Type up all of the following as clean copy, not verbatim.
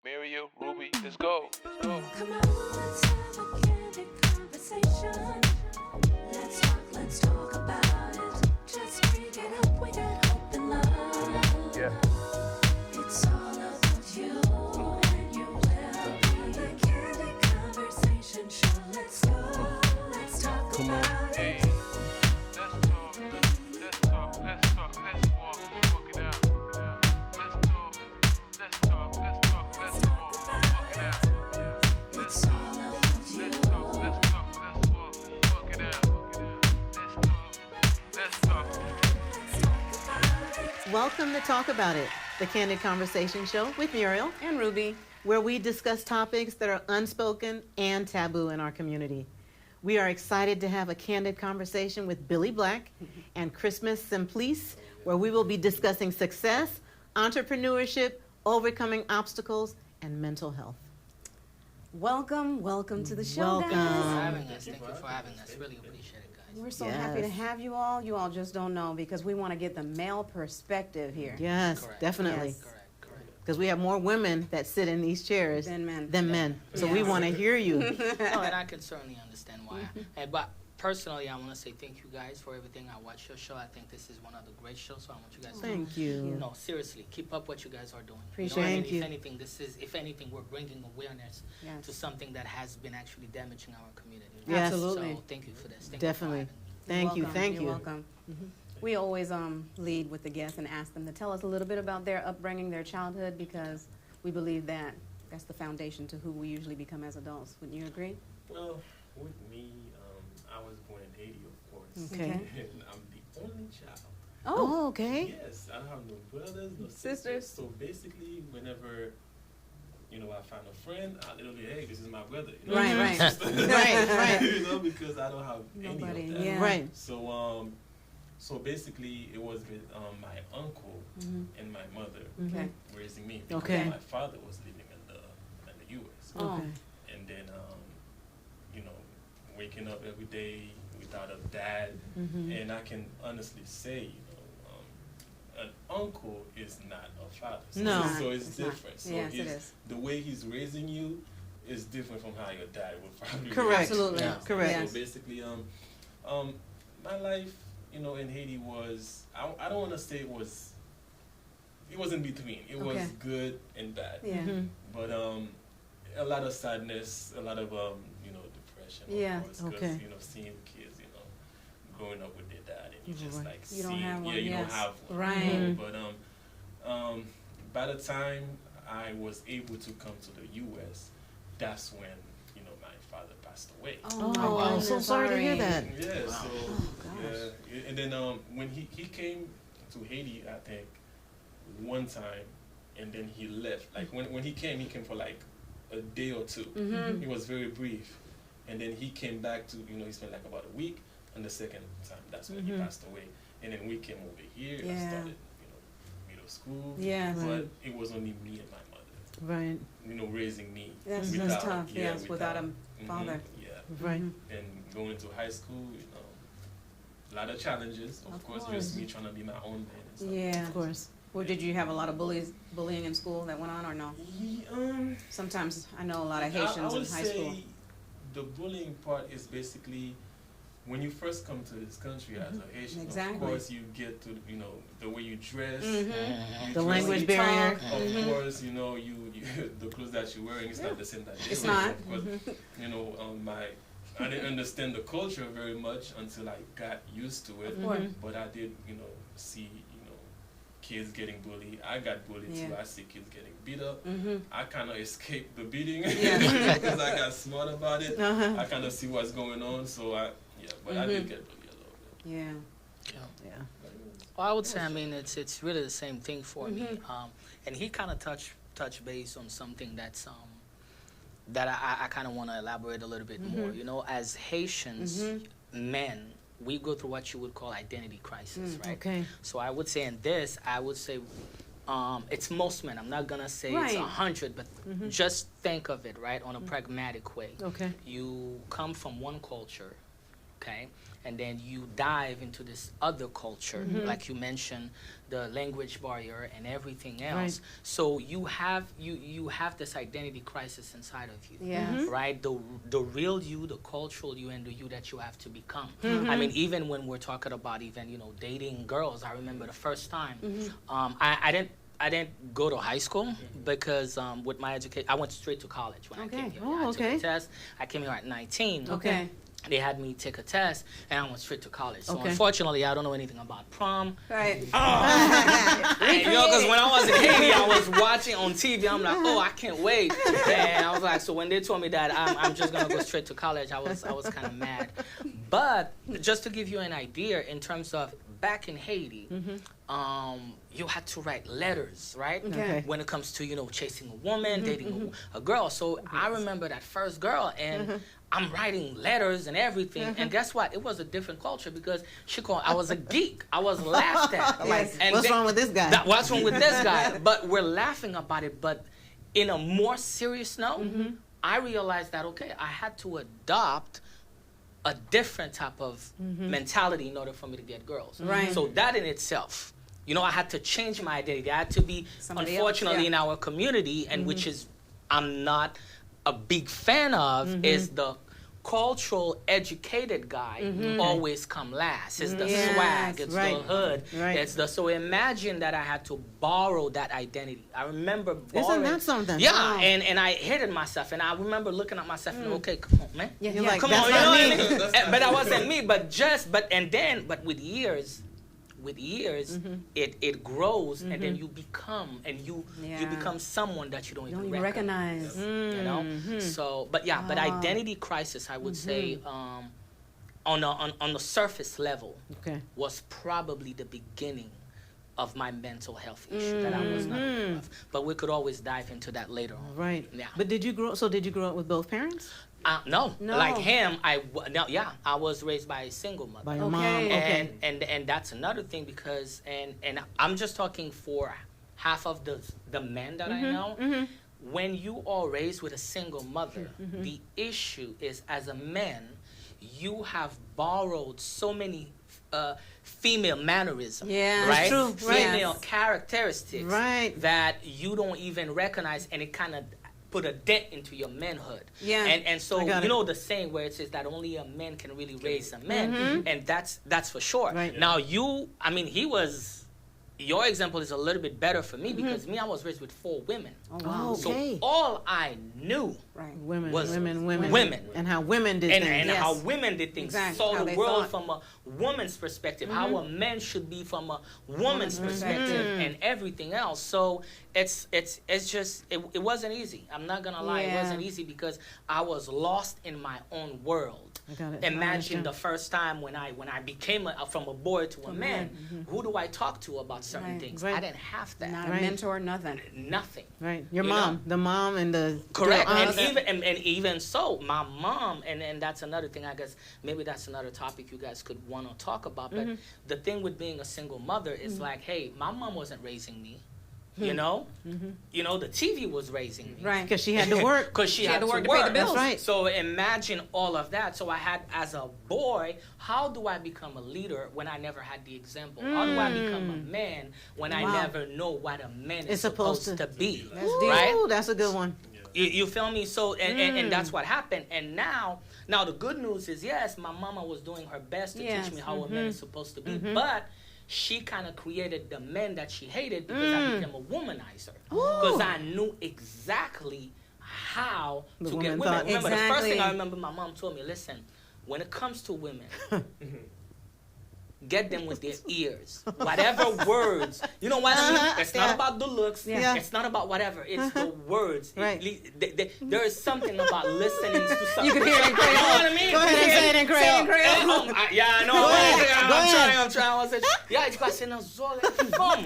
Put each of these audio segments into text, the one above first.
Mario, Ruby, let's go. Let's go. Come on, let's have a candid conversation. Let's talk about it. Just bring it up, we got hope and love. Yeah. It's all about you and your well-being. A candid conversation show. Let's go. Let's talk about Hey, it. let's talk. Let's talk. Let's talk. Let's walk it out. Let's talk. Let's talk. Let's talk. Let's walk it out. It's all about you. Let's talk. Let's talk. Let's walk it out. Let's talk. Let's talk. Welcome to Talk About It, the Candid Conversation Show with Muriel, And Ruby. where we discuss topics that are unspoken and taboo in our community. We are excited to have a candid conversation with Billy Black and Chrisman Simplice, where we will be discussing success, entrepreneurship, overcoming obstacles, and mental health. Welcome to the show, Welcome. guys. for having us. Thank you for having us. Really appreciate it, guys. We're so happy to Yes. have you all. You all just don't know because we want to get the male perspective here. Yes, Correct. definitely. Yes. Correct. Because we have more women that sit in these chairs Than men. Than men. So we Yes. want to hear you. Oh, and I can certainly understand why. But personally, I want to say thank you guys for everything. I watched your show. I think this is one of the great shows. So I want you guys to Thank you. No, seriously, keep up what you guys are doing. Appreciate I it. mean, Thank you. if anything, we're bringing awareness Yes. to something that has been actually damaging our community. Yes. Absolutely. So thank you for this. Thank Definitely. You for having me. Thank you, Welcome. thank You're you. welcome. We always lead with the guests and ask them to tell us a little bit about their upbringing, their childhood, because we believe that that's the foundation to who we usually become as adults. Wouldn't you agree? Well, with me, I was born in Haiti, of course. Okay. And I'm the only child. Oh, okay. Yes, I don't have no brothers, no Sisters. sisters. So basically, whenever, I find a friend, I literally, hey, this is my brother. Right, right. Right. Because I don't have Nobody, any of that. yeah. Right. So basically, it was with my uncle and my mother Okay. raising me. Because Okay. my father was living in the U.S. Oh. Okay. And then, waking up every day without a dad. And I can honestly say, an uncle is not a father. So, No. so it's It's not. different. So Yes, it he's- is. the way he's raising you is different from how your dad would probably Correct. raise you. Absolutely. Yeah. Correct. Yes. So basically, my life, in Haiti was, I don't want to say it was in between. It was Okay. good and bad. Yeah. Mhm. But a lot of sadness, a lot of depression. Yeah. Of course, 'cause, Okay. seeing kids, growing up with their dad, and you just Right. like You don't seeing, have one, you yes. don't have one. Right. But by the time I was able to come to the U.S., that's when my father passed away. Oh, my I'm so goodness, sorry to hear that. Yeah. Wow. So gosh. yeah, and then when he came to Haiti, I think one time, and then he left. Like when he came for like a day or two. Mhm. It was very brief, and then he came back to he spent like about a week. And the second time, that's when he passed away. And then we came over here. I Yeah. started middle school. Yes. But it was only me and my mother. Right. Raising me. That's tough, yes, without a father. Yeah. Right. And going to high school, a lot of challenges. Of course, just me trying to be my own man and stuff. Yeah. Of course. Well, did you have a lot of bullying in school that went on, or no? Sometimes I know a lot of Haitians I in would high say school. the bullying part is basically when you first come to this country as a Haitian. Exactly. Of course, you get to the way you dress, Mhm. you The dress, language you barrier. talk. Of course, you the clothes that you're wearing is not the same that It's you're wearing. not. Of course, I didn't understand the culture very much until I got used to it. Of course. But I did, see, kids getting bullied. I got bullied too. Yeah. I see kids getting beat up. Mhm. I kind of escaped the beating Yeah. because I got smart about it. Uh-huh. I kind of see what's going on. So I did get bullied a little bit. Yeah. Yeah. But it was- Well, I would say, I mean, it's really the same thing for me. Mhm. And he kind of touched base on something that's that I kind of want to elaborate a little bit more. As Haitians, men, we go through what you would call identity crisis, right? Okay. So I would say in this, it's most men. I'm not gonna say it's Right. 100, but just think of it, right, on a pragmatic way. Okay. You come from one culture, okay? And then you dive into this other culture, like you mentioned, the language barrier and everything else. Right. So you have this identity crisis inside of you. Yes. Right? The real you, the cultural you, and the you that you have to become. I mean, even when we're talking about even, you know, dating girls, I remember the first time, I didn't go to high school because with my education, I went straight to college when I came here. Oh, I took okay. a test. I came here at 19. Okay. They had me take a test, and I went straight to college. So Okay. unfortunately, I don't know anything about prom. Right. You know, because when I was in Haiti, I was watching on TV. I'm like, oh, I can't wait. And I was like, so when they told me that I'm just gonna go straight to college, I was kind of mad. But just to give you an idea, in terms of back in Haiti, you had to write letters, right? Okay. When it comes to, you know, chasing a woman, dating a girl. So I remember that first girl, and I'm writing letters and everything. And guess what? It was a different culture because I was a geek. I was laughed at. Like, And what's then- wrong with this guy? What's wrong with this guy? But we're laughing about it. But in a more serious note, I realized that, okay, I had to adopt a different type of mentality in order for me to get girls. Right. So that in itself, you know, I had to change my identity. I had to be, Somebody else, unfortunately, yeah. in our community, and which is I'm not a big fan of, is the cultural educated guy always come last. It's the Yes, swag, it's right. the hood, Right. it's the, so imagine that I had to borrow that identity. I remember borrowing. Isn't that something? Yeah, Wow. and I hated myself, and I remember looking at myself and okay, come on, man. Yeah, You're yeah. like, Come that's on, you know not what I me. mean? But that wasn't me. But with years, it grows, and then you become, and you Yeah. become someone that you don't Don't even even recognize. recognize. You know. So, but identity crisis, I would say, on the surface level, Okay. was probably the beginning of my mental health issue that I was not aware of. But we could always dive into that later on. Right. Yeah. But did you grow up with both parents? No, No. like him, I was raised by a single mother. By your Okay. mom? Okay. And that's another thing because and I'm just talking for half of the men that I know. When you are raised with a single mother, the issue is as a man, you have borrowed so many female mannerisms, Yeah, right? true, right. Female characteristics, Right. that you don't even recognize, and it kind of put a dent into your manhood. Yeah. And so I got you it. know the saying where it says that only a man can really raise a man, and that's for sure. Right. Now your example is a little bit better for me because I was raised with 4 women. Oh, wow. Oh, okay. So all I knew Right. Women, was women. And how women did things. and Yes. how women did things, Exactly. saw How the they world thought. from a woman's perspective, how a man should be from a woman's perspective, and everything else. So it's just it wasn't easy. I'm not gonna lie, it Yeah. wasn't easy because I was lost in my own world. I got it. I Imagine understand. the first time when I became from a boy to a man. Who do I talk to about certain Right. things? Right. I didn't have that. Not Right. a mentor, nothing. Nothing. Right. Your You mom. know? The mom and the Correct, your and aunt. even so, my mom, and that's another thing. I guess maybe that's another topic you guys could want to talk about. But the thing with being a single mother is like, hey, my mom wasn't raising me, you know, the TV was raising me, Right. Because she had to work. Because she had to work to pay the bills. That's right. So imagine all of that. So I had, as a boy, how do I become a leader when I never had the example? How do I become a man when I Wow. never know what a man is It's supposed supposed to be? That's deep. Right? Ooh, that's a good one. You feel me? So and that's what happened. And now the good news is, yes, my mama was doing her best to Yes. teach me how a man is supposed to be, but she kind of created the men that she hated because I became a womanizer. Because I knew exactly how The to get woman women. thought- Remember, the first thing Exactly. I remember my mom told me, listen, when it comes to women, get them with their ears. Whatever words. You know what I mean? It's not about the looks. Yeah. It's not about whatever. It's the words. Right. There is something about listening to something. You can hear it in You know what I mean? Go ahead and say it in Creole. Say it in Creole. Yeah, I know. Go ahead. Go ahead. I'm trying. I said, yeah, it's because c'est zole femme.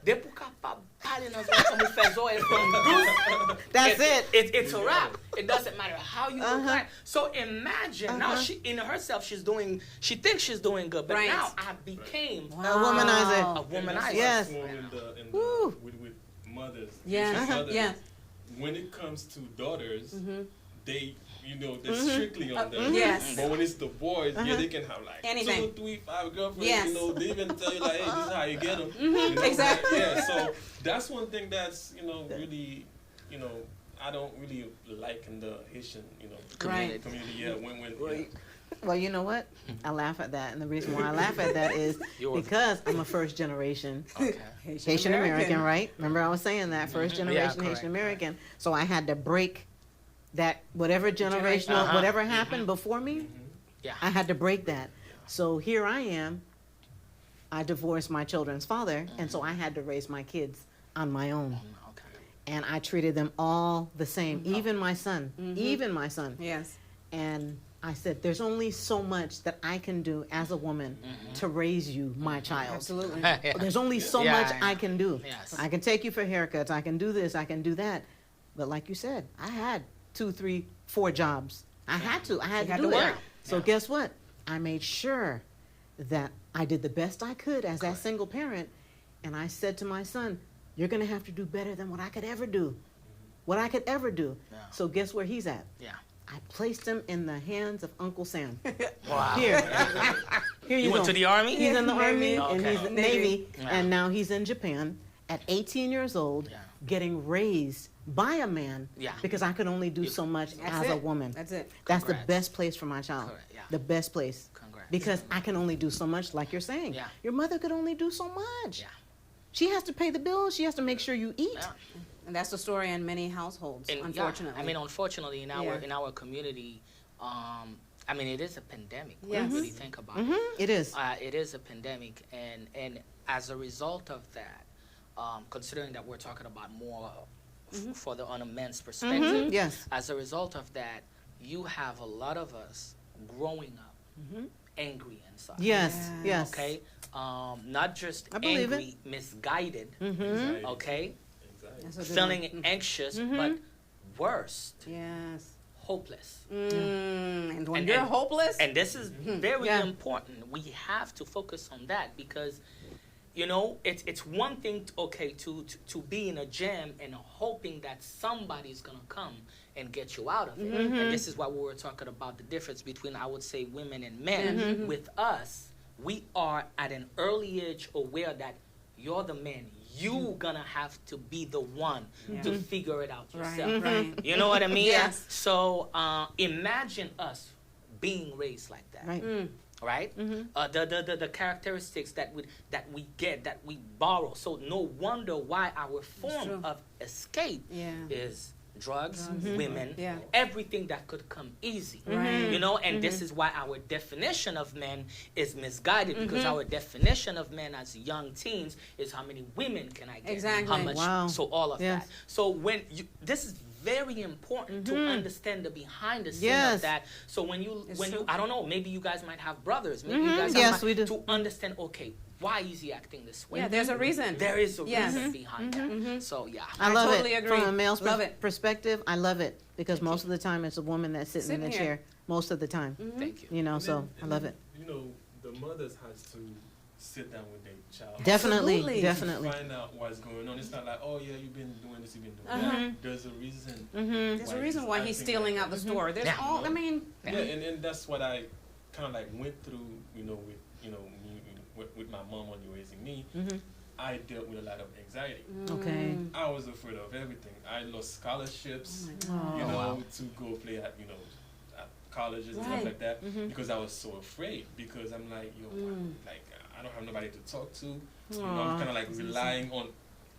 De pou capable parler dans zole comme vous faites zole femme douce. That's it. It's a wrap. It doesn't matter how you look like. So imagine now she in herself she thinks she's doing good, but Right. now I became A womanizer. a womanizer. And Yes. that's what's wrong Woo. with mothers. Yeah. Asian mothers. Yeah. When it comes to daughters, they, they're strictly on them. Yes. But when it's the boys, yeah, they can have like Anything. 2, 3, 5 girlfriends. Yes. They even tell you like, hey, this is how you get them. Exactly. Yeah. So that's one thing that's really, I don't really like in the Haitian, Right. community. Yeah. When Well, you know what? I laugh at that, and the reason why I laugh at that is because I'm a first generation Okay. Haitian American, right? Remember I was saying that, first Yeah, generation correct, Haitian American. So I had to break that, whatever generational, Uh-huh. whatever happened before me, Yeah. I had to break that. So here I am. I divorced my children's father, and so I had to raise my kids on my own. Okay. And I treated them all the same, even my son, even my son. Yes. And I said, there's only so much that I can do as a woman to raise you, my child. Absolutely. Yeah. There's only so Yeah, much yeah. I can do. Yes. I can take you for haircuts. I can do this. I can do that. But like you said, I had 2, 3, 4 jobs. I had to. I had You to had do to it. work. So Yeah. guess what? I made sure that I did the best I could as that single parent. And I said to my son, you're going to have to do better than what I could ever do. What I could ever do. Yeah. So guess where he's at? Yeah. I placed him in the hands of Uncle Sam. Wow. Here You you went go. to the army? He's in the Army, Okay. and he's in the Navy. Navy, Yeah. and now he's in Japan at 18 years old, Yeah. getting raised by a man Yeah. because I could only do so much That's as a it. woman. That's it. That's the Congrats. best place for my child. Correct, yeah. The best place. Congrats. Because I can only do so much, like you're saying. Yeah. Your mother could only do so much. Yeah. She has to pay the bills. She has to make sure you eat. Yeah. And that's the story in many households, And, yeah, unfortunately. I mean, unfortunately, in our Yeah. in our community, I mean, it is a pandemic. When Yes. you really think about Hmm It is. it is a pandemic, and as a result of that, considering that we're talking about more for the on a men's perspective, Mhm, yes. as a result of that, you have a lot of us growing up angry inside. Yes, Yeah. yes. Okay, not just I believe angry, misguided. Mm-hmm. Okay, Exactly. That's a good feeling one. anxious, but worst, Yes. hopeless. And when And- you're and- hopeless, And this is very Yeah. important. We have to focus on that because, it's one thing, to be in a jam and hoping that somebody's going to come and get you out of it. And this is why we were talking about the difference between, I would say, women and men. With us, we are at an early age aware that you're the man. You gonna have to be the one to figure it out yourself. right. You know what I mean? Yes. So imagine us being raised like that, Right. right? The characteristics that we get, that we borrow. So no wonder why our true. form of escape Yeah. is drugs, women, Yeah. everything that could come easy. Right. And this is why our definition of men is misguided, because our definition of men as young teens is how many women can I get? Exactly. How much? Wow. So all of Yes. that. So this is very important to understand the behind the scene Yes. of that. So when you It's true. I don't know, maybe you guys might have brothers. Maybe you guys Yes, have we do. to understand, okay, why is he acting this way? Yeah, there's a reason. There is a Yes. reason behind that. So yeah. I love totally it. agree. From a male's Love it. perspective, I love it because most of the time it's a woman that's sitting in the Sitting here. chair. Most of the time, Thank you. And so then- I love it. The mothers has to sit down with their child. Definitely, Absolutely. definitely. To find out what's going on. It's not like, oh yeah, you've been doing this, you've been doing Uh-huh. that. There's a reason. There's a reason why he's stealing out the store. There's Yeah. all, I mean, Yeah, and that's what I kind of like went through, with me, with my mom when you raising me. I dealt with a lot of anxiety. Okay. I was afraid of everything. I lost scholarships, Oh. to go play at at colleges and stuff Right. like that because I was so afraid. Because I'm like, like I don't have nobody to talk to. I'm kind of like relying on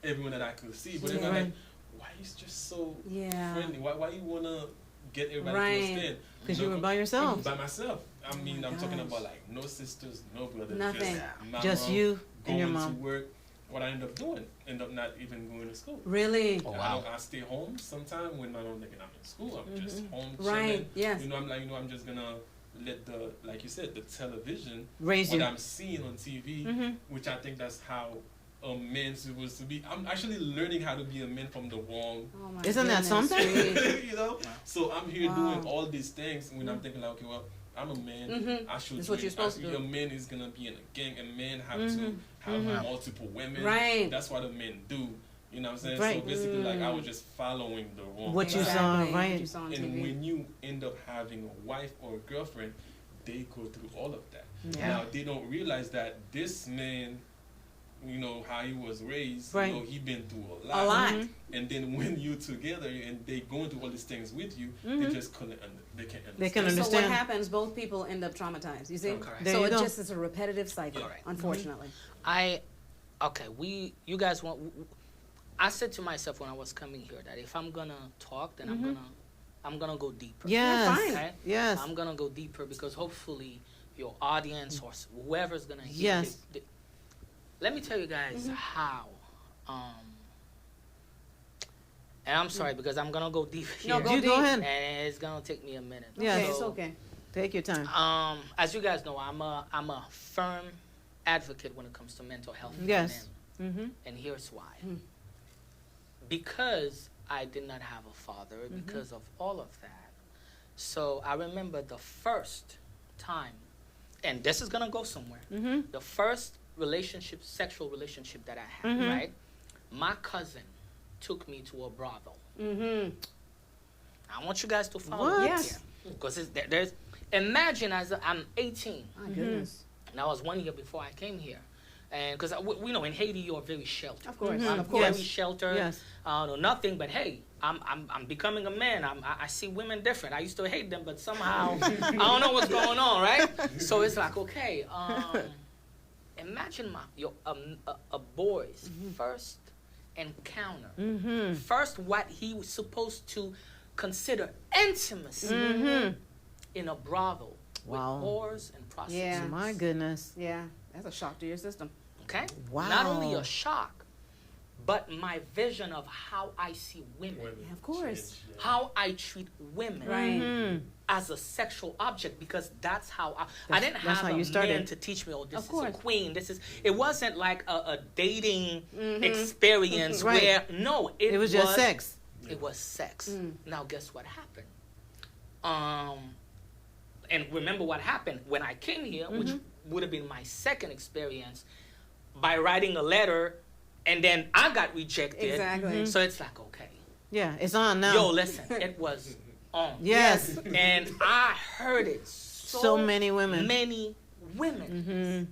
everyone that I could see. But then I'm Right. like, why is just so Yeah. friendly? Why you wanna get everybody Right. to understand? Because you were by yourself. By myself. I mean, my I'm talking gosh. about like no sisters, no brothers, Nothing. Just mom you and your going mom. to work. What I end up doing, end up not even going to school. really. Oh, wow. I stay home sometime when my mom thinking I'm in school. I'm just home Right, chilling. yes. I'm like, I'm just gonna let like you said, the television, Raise what you. I'm seeing on TV, which I think that's how a man's supposed to be. I'm actually learning how to be a man from the wrong. Oh my Isn't that goodness, something? sweet. So I'm here Wow. doing all these things when I'm thinking like, okay, well, I'm a man. I should. That's what you're supposed to do. A man is gonna be in a gang. A man have to have multiple women. Right. That's what a man do. You know what I'm saying? Right. So basically, like, I was just following the wrong What you path. saw, Exactly, right. What you saw on And TV. when you end up having a wife or a girlfriend, they go through all of that. Yeah. Now, they don't realize that this man, you know, how he was raised, Right. you know, he been through a lot. A lot. And then when you together and they going through all these things with you, they just couldn't, they can't understand. They can So what understand. happens, both people end up traumatized, you see? Oh, correct. There So you it go. just is a repetitive cycle, Correct. unfortunately. You guys want, I said to myself when I was coming here that if I'm gonna talk, then I'm gonna go deeper. Yes. fine. Okay? Yes. I'm gonna go deeper because hopefully your audience or whoever's gonna hear Yes. let me tell you guys how. And I'm sorry because I'm gonna go deep here. No, go You deep. go ahead. And it's gonna take me a minute. Yes. Okay, it's So, okay. Take your time. As you guys know, I'm a firm advocate when it comes to mental health for Yes. men. Mm-hmm. And here's why. Because I did not have a father, because of all of that. So I remember the first time, and this is going to go somewhere, Mm-hmm. the first sexual relationship that I had, right? My cousin took me to a brothel. Mm-hmm. I want you guys to follow What? me Yes. here. Because there's, imagine I'm 18. My goodness. And that was 1 year before I came here. And because we know in Haiti you're very sheltered. Of course, Mhm. of Very course. sheltered. Yes. No, nothing. But hey, I'm becoming a man. I see women different. I used to hate them, but somehow I don't know what's going on, right? So it's like, okay, imagine a boy's first encounter. Mm-hmm. First, what he was supposed to consider intimacy Mm-hmm. in a brothel Wow. with whores and prostitutes. Yeah. My goodness. Yeah, that's a shock to your system. Okay? Wow. Not only a shock, but my vision of how I see women, Yeah, of course. how I treat women Right. Mm-hmm. as a sexual object, because that's how I didn't that's have how a you started. man to teach me, oh, this Of is a course. queen, this is, it wasn't like a dating experience Right. where, no, It was just sex. It was sex. Mm. Now, guess what happened? And remember what happened when I came here, which would have been my second experience, by writing a letter, and then I got rejected. Exactly. So it's like, okay, Yeah, it's on now. yo, listen, it was on. Yes. And I heard it So many women. Many women. Mm-hmm.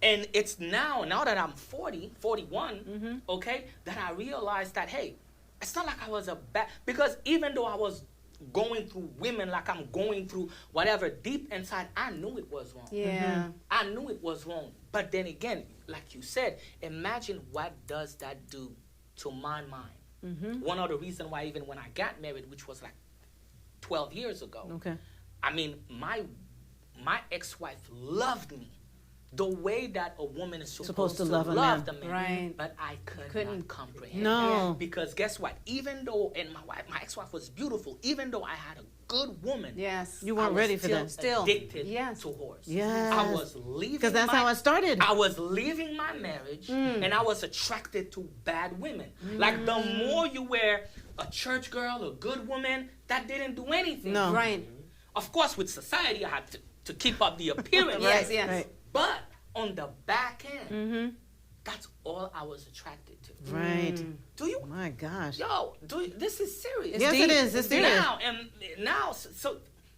And it's now that I'm 41, Mm-hmm. okay, that I realized that, hey, it's not like I was because even though I was going through women like I'm going through whatever, deep inside, I knew it was wrong. Yeah. I knew it was wrong. But then again, like you said, imagine what does that do to my mind. Mm-hmm. One of the reasons why even when I got married, which was like 12 years ago, Okay. I mean, my ex-wife loved me the way that a woman is supposed to love a man. the man. Right. But I couldn't Couldn't. comprehend. No. Because guess what? Even though, and my ex-wife was beautiful, even though I had a good woman, Yes. You I weren't was ready for that. Still. addicted Yes. to whores. Yes. I was leaving Because that's how it started. I was leaving my marriage, and I was attracted to bad women. Like the more you were a church girl, a good woman, that didn't do anything. No. Right. Of course, with society, I had to keep up the appearance. Yes, yes. Right. But on the back end, Mm-hmm. that's all I was attracted to. Right. Do you? My gosh. This is serious. Yes, it is. It's serious. Now, so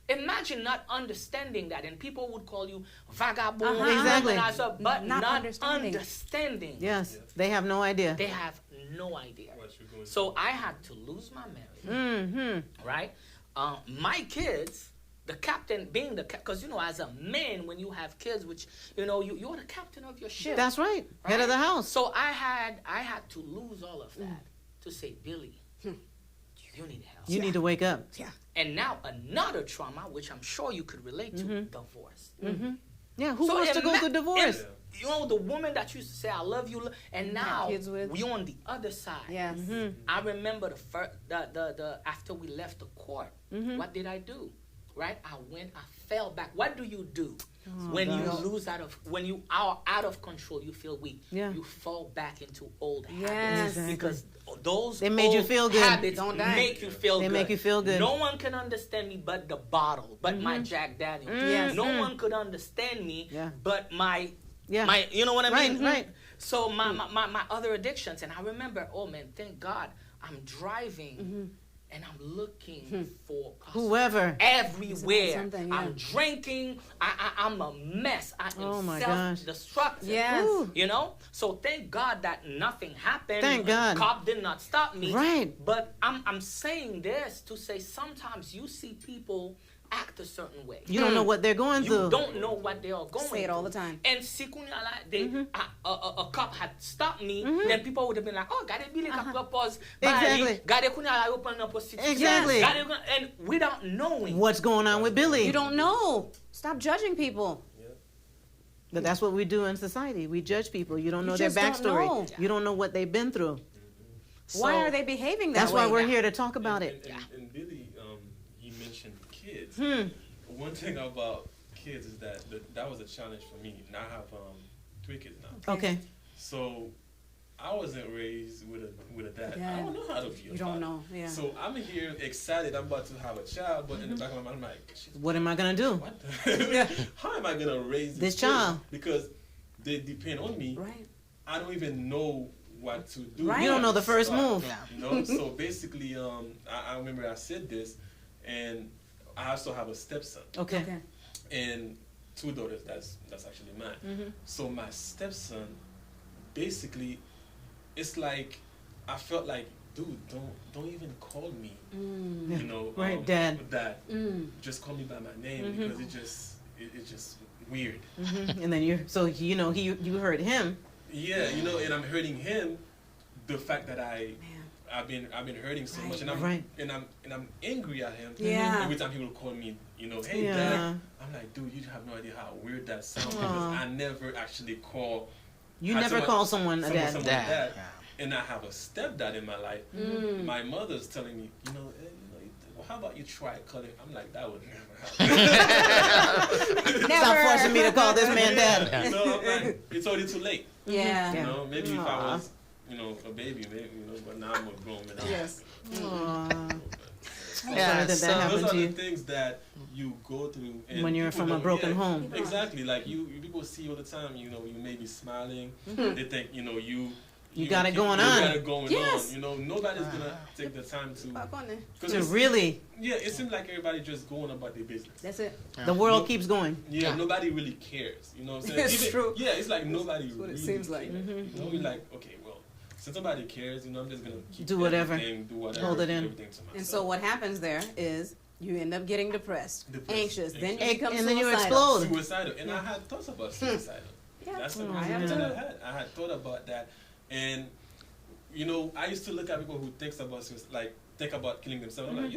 imagine not understanding that, and people would call you vagabond, Exactly. womanizer, but Not not understanding. understanding. Yes. They have no idea. They have no idea. What you're going So I had to lose my marriage, Mm-hmm. right? My kids, the captain being because as a man, when you have kids, which you're the captain of your ship. That's right. Head of the house. So I had to lose all of that to say, Billy, you need help. You need to wake up. Yeah. And now another trauma, which I'm sure you could relate to, divorce. Mm-hmm. Yeah. Who So wants to go ima- through divorce? The woman that used to say "I love you," and now kids with. we on the other side. Yes. I remember the after we left the court, what did I do? Right, I fell back. What do you do when you when you are out of control? You feel weak. Yeah. You fall back into old Yes. habits Exactly. because those They made you old feel good. habits Don't die. make you feel They good. make you feel good. No one can understand me but the bottle, but my Jack Daniels. Yes. No one could understand me Yeah. but my Yeah. you know what I Right, mean? right. So my other addictions, and I remember, oh man, thank God, I'm driving and I'm looking for Whoever. everywhere. Something, yeah. I'm drinking. I'm a mess. I am Oh my gosh. self-destructive. Yes. Ooh. You know? So thank God that nothing happened. Thank God. Cop did not stop me. Right. But I'm saying this to say sometimes you see people act a certain way. You don't know what they're going You through. don't know what they are going Say it all through. the time. And si kunya la, a cop had stopped me, then people would have been like, oh, gade Billy ka propose. Exactly. Gade kunya la open up prostitution. Exactly. And without knowing. What's going on with Billy? You don't know. Stop judging people. But that's what we do in society. We judge people. You don't You know their just don't backstory. know. You don't know what they've been through. Why So- are they behaving that That's way? why we're here to talk about and, it. And Billy, he mentioned kids. Hmm. One thing about kids is that was a challenge for me. Now I have 3 kids now. Okay. So I wasn't raised with a dad. I Yeah. don't know how to be a You don't father. know, yeah. So I'm here excited. I'm about to have a child, but in the back of my mind, I'm like, shit, What am I going to do? what? The how am I gonna raise This kid? child. Because they depend on me. Right. I don't even know what to do. Right. You don't know the first move. Yeah. You know, so basically, I remember I said this, and I also have a stepson Okay. Okay. and 2 daughters. That's actually mine. Mm-hmm. So my stepson, basically, it's like I felt like, dude, don't even call me. Yeah. You know, Right, Dad. Dad. Mm. Just call me by my name Mm-hmm. because it's just weird. Hmm. And then you heard him. Yeah, you know, and I'm hurting him. The fact that I've been hurting so much, and I'm Right. and I'm angry at him. Yeah. Every time he will call me, you know, hey Yeah. Dad. I'm like, dude, you have no idea how weird that sounds because Aw. I never actually call. You had never call someone a dad. someone Dad, dad. yeah. And I have a stepdad in my life. Mm. My mother's telling me, well, how about you try calling? I'm like, that would never happen. Stop forcing me to call this man dad. You know, I'm like, it's already too late. Yeah. You know, maybe if I Aw. was, a baby, maybe, but now I'm a grown man. Yes. Aw. Yeah, Sorry that so- that happened Those to are you the things that you go through and when you're people from a don't- broken yeah, home. Exactly, like you people see you all the time. You know, you may be smiling. They think you got it keep- going you on. got it going Yes. on. You know, nobody's gonna take the time to. Back on there. Cause To it's- really, Yeah, it seems like everybody just going about their business. That's it. the world keeps going. Yeah, Yeah. nobody really cares. You know what I'm saying? It's true. Yeah, it's like nobody what it really seems like. cares. You know, we're like, okay, well, since nobody cares, I'm just gonna keep Do whatever. everything, do whatever, Hold it keep in. everything to myself. And so what happens there is you end up getting depressed, Depressed, anxious, then you anxious. become And then you suicidal. explode. Suicidal, and I had thoughts about suicidal. Yeah. That's the Oh, reason yeah. that I had. I had thought about that, and I used to look at people who think about killing themselves. I'm like,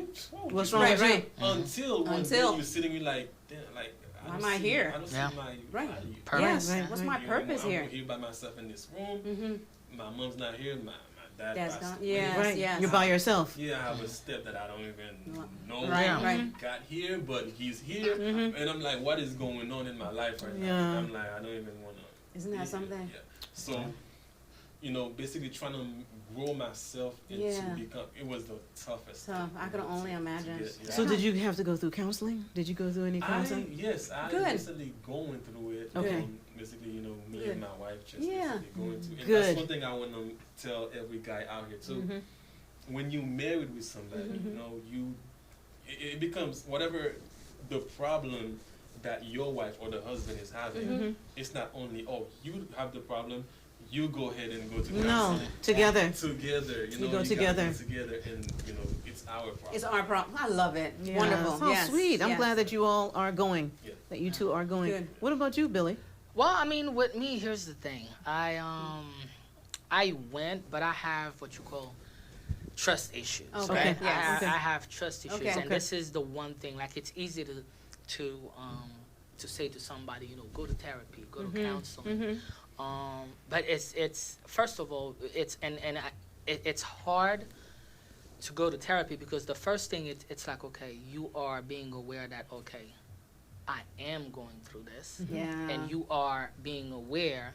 What's you wrong Right, with right. Until one day Until. you're sitting, you're like, damn, like, Why don't am I see- here? I don't see Yeah. my Right. value. Purpose. Yes. Right, What's right. my purpose I'm here? here by myself in this room. Mm-hmm. My mom's not here. My dad Dad's passed gone. away. Yes, Right. yes. You're by yourself. Yeah, I have a step that I don't even know Right, how right. he got here, but he's here, and I'm like, what is going on in my life right now? Yeah. I'm like, I don't even want to. Isn't that something? Yeah. So, basically trying to grow myself into Yeah. become. It was the toughest. Tough. I could only imagine. Yeah. So did you have to go through counseling? Did you go through any I counseling? Good. basically going through it. Okay. Basically, me Good. and my wife just Yeah. basically going through. And Good. that's one thing I want to tell every guy out here too. When you married with somebody, it becomes whatever the problem that your wife or the husband is having. It's not only you have the problem. You go ahead and go to No, counseling. together. Together, You go gotta together. go together, and it's our problem. It's our problem. I love it. Yeah. Wonderful. So Yes. sweet. I'm Yes. glad that you all are going. Yeah. That you two are going. Good. What about you, Billy? Well, I mean, with me, here's the thing. I went, but I have what you call trust issues. Okay. Right? Okay. Yes. Okay. I have trust issues, Okay. and Okay. this is the one thing. Like, it's easy to say to somebody, go to therapy, go to counseling. But it's first of all, it's hard to go to therapy because the first thing it's like, okay, you are being aware that, okay, I am going through this, Yeah. and you are being aware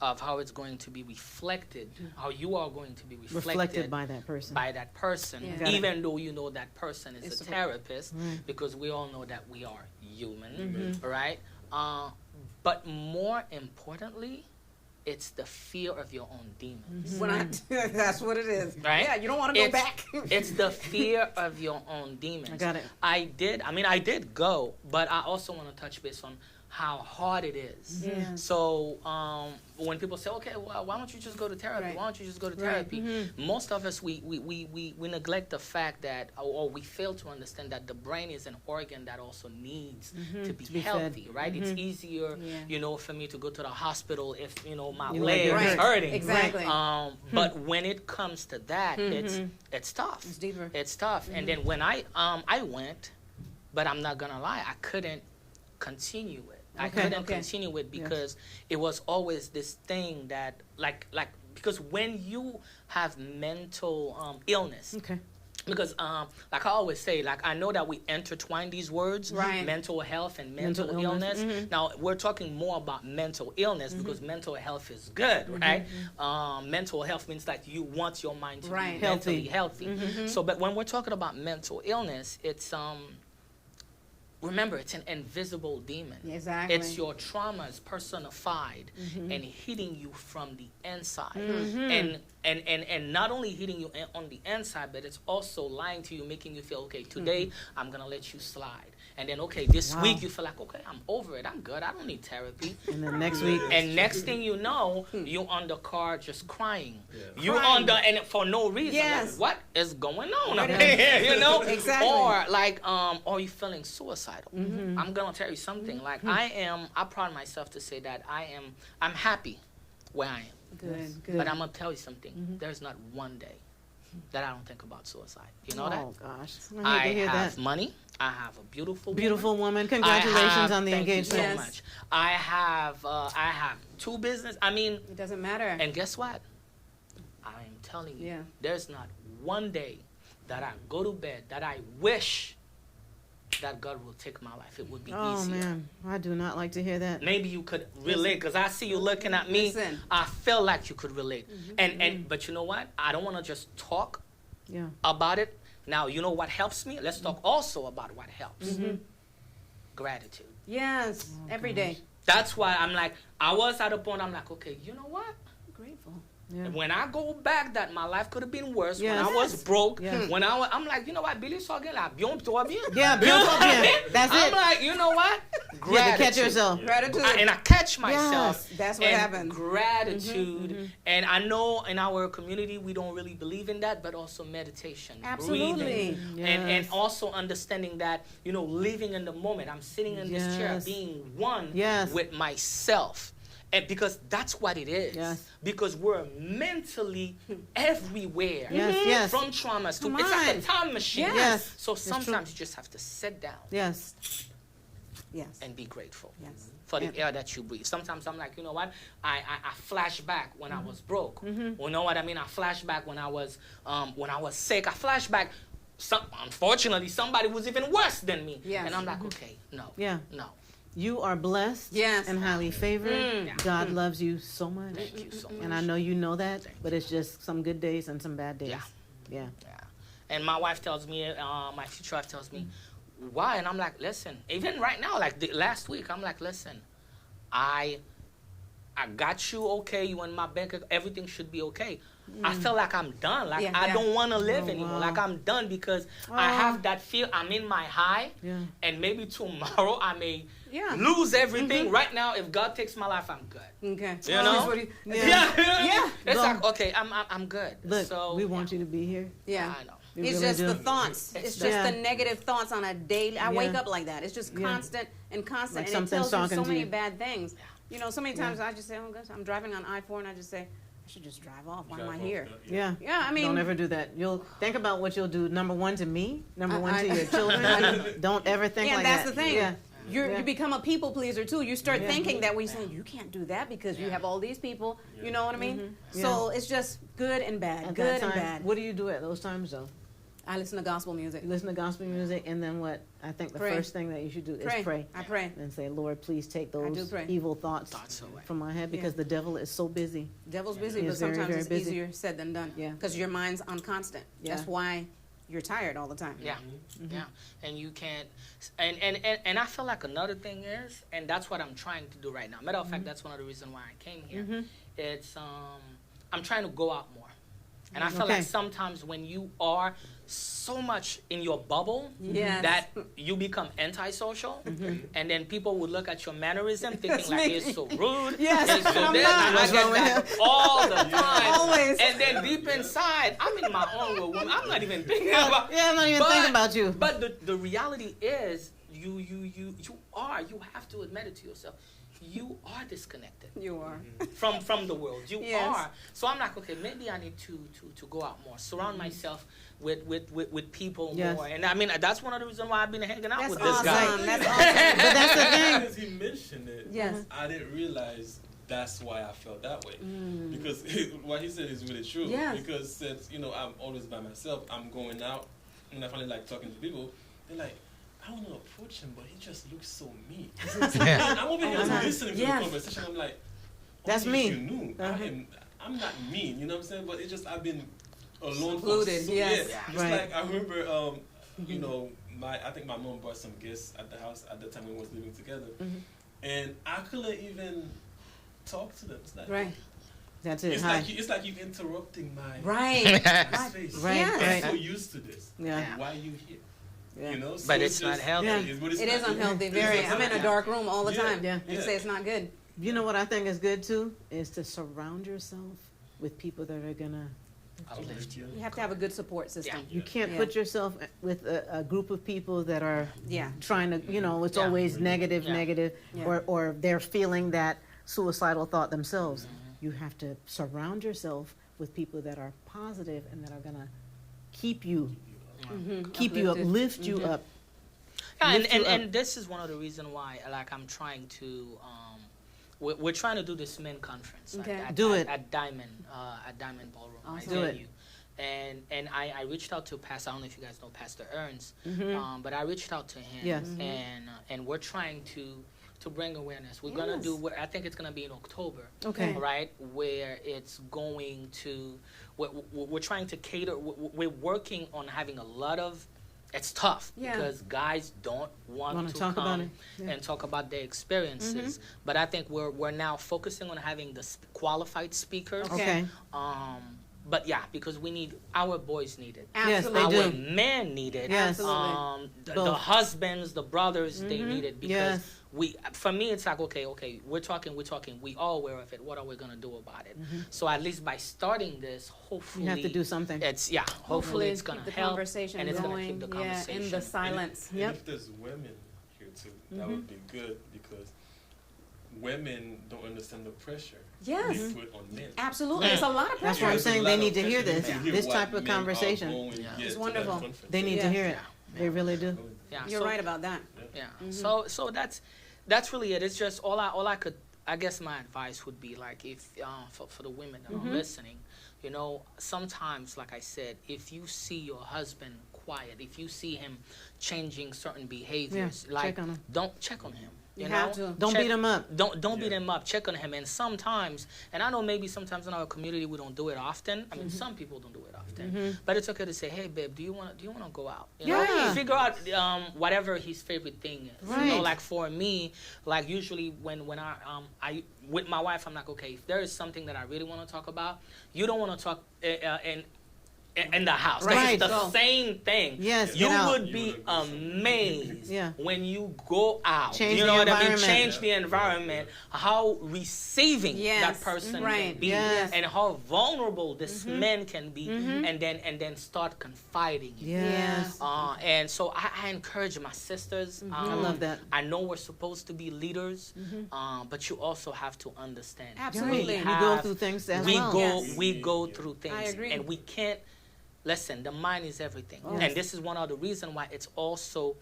of how it's going to be reflected, how you are going to be Reflected by that person. by that person, Yeah. Got it. even though you know that person is It's a a- therapist, Right. because we all know that we are human, right? But more importantly, it's the fear of your own demons. When that's what it is. Right? Yeah, you don't want to go It's- back. It's the fear of your own demons. I got it. I did go, but I also want to touch base on how hard it is. Yeah. So when people say, okay, well, why don't you just go to therapy? Right. Why don't you just go to Right. therapy? Most of us, we neglect the fact that, or we fail to understand that the brain is an organ that also needs to be be healthy, fed. right? It's easier, Yeah. For me to go to the hospital if, my Your leg leg is hurts. hurting. Exactly. But when it comes to that, it's tough. It's deeper. It's tough. And then when I went, but I'm not gonna lie, I couldn't continue it. I Okay. couldn't Okay. continue it because it was always this thing that like because when you have mental illness, Okay. because like I always say, like I know that we intertwine these words, Right. mental health and mental, Mental illness. illness. Now we're talking more about mental illness because mental health is good, right? Mental health means that you want your mind to Right. be mentally Healthy. healthy. So, but when we're talking about mental illness, it's remember, it's an invisible demon. Exactly. It's your traumas personified and hitting you from the inside. And not only hitting you on the inside, but it's also lying to you, making you feel, okay, today I'm going to let you slide. And then, okay, this Wow. week you feel like, okay, I'm over it. I'm good. I don't need therapy. And then next week, And next thing you know, you on the car just crying. Yeah. You on the, and for no reason. Yes. Like, what is going on What up is- here, Exactly. Or like, or you feeling suicidal. I'm gonna tell you something. Like I pride myself to say that I'm happy where I am. Good. Good. But I'm gonna tell you something. There's not one day that I don't think about suicide. You know that? oh gosh, I I hate to hear have that. money. I have a beautiful Beautiful woman. I Congratulations have- on the thank you engagement. so Yes. much. I have 2 business. I mean, It doesn't matter. and guess what? I am telling you, Yeah. there's not one day that I go to bed that I wish that God will take my life. It would be Oh easier. man, I do not like to hear that. Maybe you could relate because I see you looking at me. Listen. I feel like you could relate. And but you know what? I don't want to just talk Yeah. about it. Now, you know what helps me? Let's talk also about what helps. Gratitude. Yes. Every day. That's why I'm like, I was at a point, I'm like, okay, you know what? Grateful. Yeah. When I go back, that my life could have been worse. Yes. When I was broke, Yes. when I'm like, you know what, Billy saw again, like, bien, toi bien. Yeah, You know what I bien. mean? That's I'm it. like, you know what? You have to catch Gratitude. yourself. Gratitude. And I catch myself. Yes, that's what and happens. Gratitude. And I know in our community we don't really believe in that, but also meditation, Absolutely. breathing, and Yes. also understanding that, living in the moment. I'm sitting in this chair, Yes. being one Yes. with myself. And because that's what it is. Yes. Because we're mentally everywhere. Yes, yes. From traumas to Come it's like on. a time machine. Yes. Yes. So true. sometimes you just have to sit down Yes. Yes. and be grateful Yes. for the air that you breathe. Sometimes I'm like, you know what? I flash back when I was broke. You know what I mean? I flash back when I was sick. I flash back. Unfortunately, somebody was even worse than me. Yes. And I'm like, okay, no. Yeah. No. You are blessed Yes. and highly favored. Yeah. God loves you so much. Thank you so much. And I know you know that, Thank but it's just some good days and some bad days. Yeah. Yeah. Yeah. And my wife tells me, my future wife tells me, why? And I'm like, listen, even right now, like last week, I'm like, listen, I got you okay. You in my bank, everything should be okay. I feel like I'm done. Like Yeah, I yeah. don't want to live Oh, anymore. wow. Like I'm done because I Oh. have that feel. I'm in my high, Yeah. and maybe tomorrow I may Yeah. lose everything. Right now, if God takes my life, I'm good. Okay. You know? That's what he- Yeah. Yeah, you know what I mean? Yeah. It's Well, like okay, I'm good. Look, so we want you to be here. Yeah. I know. We It's really just do. the thoughts. It's It's just Yeah. the negative thoughts on a daily. I wake Yeah. up like that. It's just Yeah. constant and constant, Like and it something's tells you talking so to many you. bad things. You know, so many times I just say, "Oh gosh, I'm driving on I-4," and I just say, "I should just drive off. Why am I here?" Yeah. Yeah, I mean, Don't ever do that. You'll think about what you'll do. Number one to me. Number one I- to your children. Don't ever think and like that's that. the thing. Yeah. You become a people pleaser too. You start Yeah. thinking that we say you can't do that because you Yeah. have all these people. You know what I mean? Yeah. So it's just good and bad, At good that time, and bad. what do you do at those times though? I listen to gospel music. You listen to gospel music, and then what? I think the Pray. first thing that you should do is pray. I pray. And say, Lord, please take do those pray. evil thoughts Thoughts away. from my head because Yeah. the devil is so busy. Devil's busy, He but is very, sometimes very it's busy. easier said than done. Yeah. Because your mind's on constant. Yeah. That's why you're tired all the time. Yeah, yeah, and you can't, and I feel like another thing is, and that's what I'm trying to do right now. Matter of fact, that's one of the reasons why I came here, it's I'm trying to go out more, and I feel Okay. like sometimes when you are so much in your bubble Yes. that you become antisocial, and then people would look at your mannerism thinking That's like me. it's so rude, Yes, it's so I'm this, not. and I What's wrong get with that all the time. Always. And then deep inside, I'm in my own world. I'm not even thinking about. Yeah, I'm not even thinking about you. But the reality is, you have to admit it to yourself. You are disconnected You are. from the world. You Yes. are. So I'm like, okay, maybe I need to go out more, surround myself with people Yes. more. And I mean, that's one of the reasons why I've been hanging out That's with awesome. this guy. That's awesome. But that's the thing. As he mentioned it, Yes. I didn't realize that's why I felt that way. Because what he said is really true. Yes. Because since, I'm always by myself, I'm going out, and I finally like talking to people, they're like, I want to approach him, but he just looks so mean. And I'm over here listening to Yes. the conversation. I'm like, That's only me. if you knew. I'm not mean, you know what I'm saying? But it's just I've been alone Secluded, for so yes. yeah. It's Right. like I remember, I think my mom brought some guests at the house at the time we was living together, and I couldn't even talk to them. It's like, Right. That's it. It's Hi. like you interrupting my Right. my space. Right, Yes. I'm right. so used to this. Yeah. Why are you here? Yeah. You know, so But it's not healthy. Yeah. But it's It is not- unhealthy. it's Very. not I'm in a healthy. dark room all the Yeah. time. Yeah. They say it's not good. You know what I think is good too is to surround yourself with people that are gonna. Uplift you. You have to have a good support system. You can't Yeah. put yourself with a group of people that are Yeah. trying to. It's Yeah. always negative, Yeah. negative, Yeah. or they're feeling that suicidal thought themselves. You have to surround yourself with people that are positive and that are gonna keep you Uplifted. lift you up. Yeah, Lift you up. and this is one of the reasons why, like, I'm trying to, we're trying to do this men conference Okay. at Do it. at Diamond Ballroom. Awesome. Right, Do it. venue. And I reached out to Pastor. I don't know if you guys know Pastor Ernst, Mm-hmm. but I reached out to him. Yes. And we're trying to bring awareness. We're gonna do what I think it's gonna be in October. Okay. Right, where it's going to, we're trying to cater. We're working on having a lot of. It's tough Yeah. because guys don't want Wanna to talk come about it. Yeah. and talk about their experiences. But I think we're now focusing on having the qualified speakers. Okay. But yeah, because we need our boys need it. Yes, they Absolutely. Our do. men need it. Yes. Absolutely. The Both. husbands, the brothers, they need it because Yes. for me, it's like, okay, we're talking, we all aware of it. What are we gonna do about it? So at least by starting this, hopefully You have to do something. It's hopefully it's gonna keep the help conversation and it's going. gonna keep the Yeah, conversation. in the silence. And Yep. if there's women here too, that would be good because women don't understand the pressure Yes. they put on men. Absolutely. Yeah. It's a lot of That's pressure. why I'm There's a saying lot they of need to hear pressure this, to hear this what type of men are conversation. going, Yeah. yeah, It's to that wonderful. conference. They need to Yes. hear it. They really do. Yeah, You're so- right about that. Yeah. So that's really it. It's just all I could. I guess my advice would be like if for the women that are listening, sometimes like I said, if you see your husband quiet, if you see him changing certain behaviors, like check on him. don't check on him. You know? have to. Don't Check- beat him up. Don't beat him up. Check on him. And sometimes, and I know maybe sometimes in our community we don't do it often. I mean, some people don't do it often. But it's okay to say, hey, babe, do you want to go out? You know? Yeah. Figure out whatever his favorite thing is. You know, Right. like for me, like usually when I with my wife, I'm like, okay, if there is something that I really want to talk about, you don't want to talk in the house. Right. It's the Go. same thing. Yes, You get out. would be amazed Yeah. when you go out. Change you know the what I mean? environment. Change the environment. How receiving Yes, that person right. can be, Yes. and how vulnerable this man can be, and then start confiding in you. Yes. And so I encourage my sisters. I love that. I know we're supposed to be leaders, but you also have to understand. Absolutely. We We go have- through things as we well. go Yes. we go through things, I agree. and we can't listen. The mind is everything, Yes. and this is one of the reasons why it's also.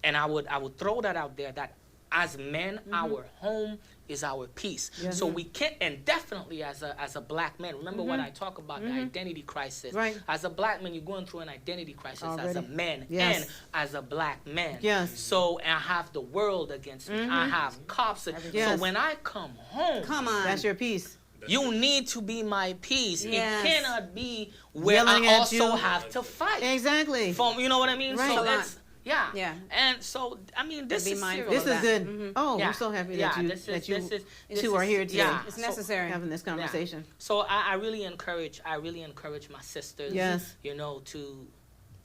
And I would throw that out there that as men, our home is our peace. Yes. So we can't, and definitely as a black man. Remember what I talk about the identity crisis. Right. As a black man, you're going through an identity crisis as a Already. man Yes. and as a black man. Yes. So I have the world against me. I have cops. Yes. So when I come home, Come on. That's your piece. you need to be my peace. Yes. It cannot be where Yelling I at also you. have to fight. Exactly. You know what I mean? Right. So A lot. it's Yeah. Yeah. And so, I mean, this Be is mindful serious. This of is that. good. Oh, Yeah. we're so happy Yeah, that you this is- two are here today yeah. It's So- necessary. having this conversation. So I really encourage my sisters, Yes. you know, to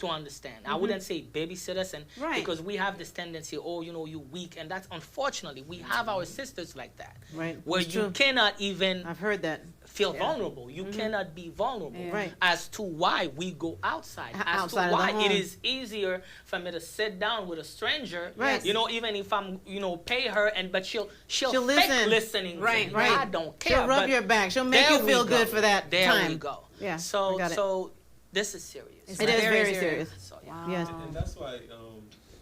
understand. I wouldn't say babysit us, and Right. because we have this tendency, oh, you know, you weak, and that's unfortunately we have our sisters like that, Right. where It's you true. cannot even I've heard that. feel vulnerable. You cannot be vulnerable. Yeah. Right. As to why we go outside. As Outside to of the why home. it is easier for me to sit down with a stranger. Right. You know, even if I'm, you know, pay her but she'll She'll fake listen. listening. to Right, me. right. I don't care. She'll rub but your back. She'll make there you we feel go. good for that there time. we go. Yeah, I So got it. so this is serious. It's It is very very serious. serious. So, yeah. Wow. Yes. And that's why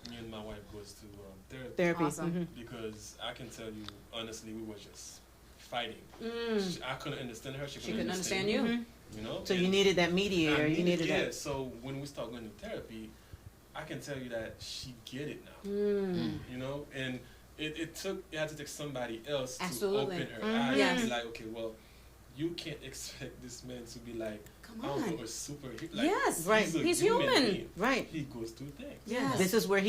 me and my wife goes to therapy. Therapy. Awesome. Mhm. Because I can tell you honestly, we were just fighting. Mm. I couldn't understand her. She couldn't understand you. Mhm. You know. So you And needed that mediator. You needed yeah. that. So when we start going to therapy, I can tell you that she get it now. Mm. You know, and it had to take somebody else Absolutely. to open her Mhm. eyes Yes. and be like, okay, well, you can't expect this man to be like, Come I don't know, on. a superhero. Like, Yes. Right. He's human human. being. Right. He goes through things. Yes. This is where